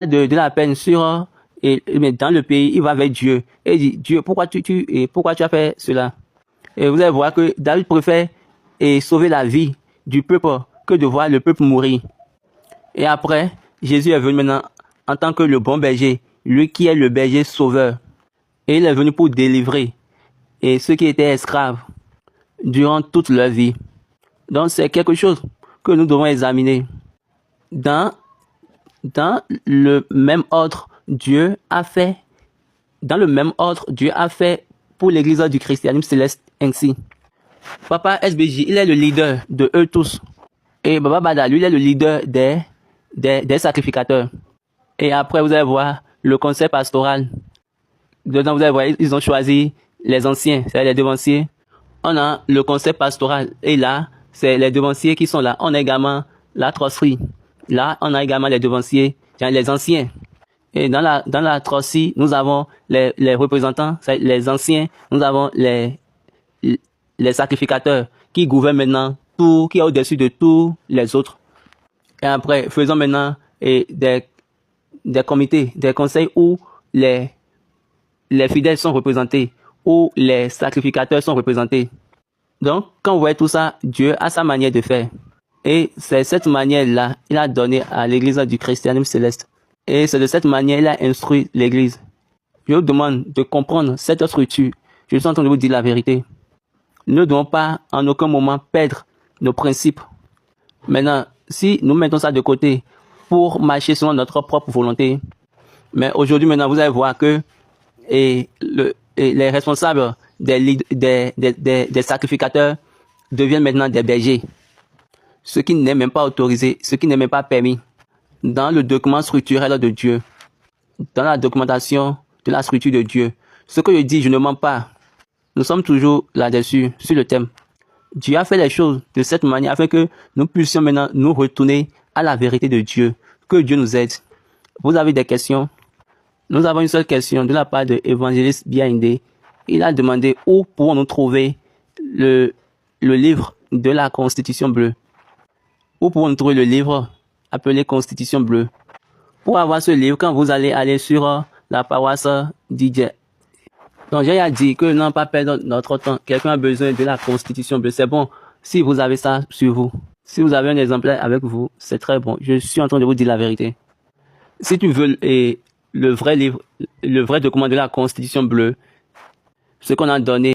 de la peine sur mais dans le pays, il va vers Dieu et il dit Dieu, pourquoi tu as fait cela? Et vous allez voir que David préfère sauver la vie du peuple que de voir le peuple mourir. Et après, Jésus est venu maintenant en tant que le bon berger, lui qui est le berger sauveur. Et il est venu pour délivrer ceux qui étaient esclaves durant toute leur vie. Donc c'est quelque chose que nous devons examiner. Dans le même ordre, Dieu a fait pour l'église du christianisme céleste ainsi. Papa SBJ, il est le leader de eux tous. Et Baba Bada, lui, il est le leader des sacrificateurs. Et après, vous allez voir le conseil pastoral. Dedans, vous allez voir, ils ont choisi les anciens, c'est-à-dire les devanciers. On a le conseil pastoral. Et là, c'est les devanciers qui sont là. On a également la trosserie. Là, on a également les devanciers, les anciens. Et dans la trosserie, nous avons les représentants, les anciens. Nous avons les sacrificateurs qui gouvernent maintenant tout, qui est au-dessus de tous les autres. Et après, faisons maintenant des comités, des conseils où les fidèles sont représentés, où les sacrificateurs sont représentés. Donc, quand vous voyez tout ça, Dieu a sa manière de faire. Et c'est cette manière-là, il a donné à l'église du christianisme céleste. Et c'est de cette manière qu'il a instruit l'église. Je vous demande de comprendre cette structure. Je suis en train de vous dire la vérité. Nous ne devons pas en aucun moment perdre nos principes. Maintenant, si nous mettons ça de côté pour marcher selon notre propre volonté, mais aujourd'hui maintenant, vous allez voir que les responsables des sacrificateurs deviennent maintenant des bergers. Ce qui n'est même pas autorisé, ce qui n'est même pas permis dans le document structurel de Dieu, dans la documentation de la structure de Dieu. Ce que je dis, je ne mens pas. Nous sommes toujours là-dessus, sur le thème. Dieu a fait les choses de cette manière afin que nous puissions maintenant nous retourner à la vérité de Dieu. Que Dieu nous aide. Vous avez des questions? Nous avons une seule question de la part de l'évangéliste Biaindé. Il a demandé où pouvons-nous trouver le livre de la Constitution bleue. Où pouvons-nous trouver le livre appelé Constitution bleue? Pour avoir ce livre, quand vous allez aller sur la paroisse DJ. Donc j'ai dit que non pas perdre notre temps. Quelqu'un a besoin de la Constitution bleue. C'est bon si vous avez ça sur vous. Si vous avez un exemplaire avec vous, c'est très bon. Je suis en train de vous dire la vérité. Si tu veux le vrai livre, le vrai document de la Constitution bleue, ce qu'on a donné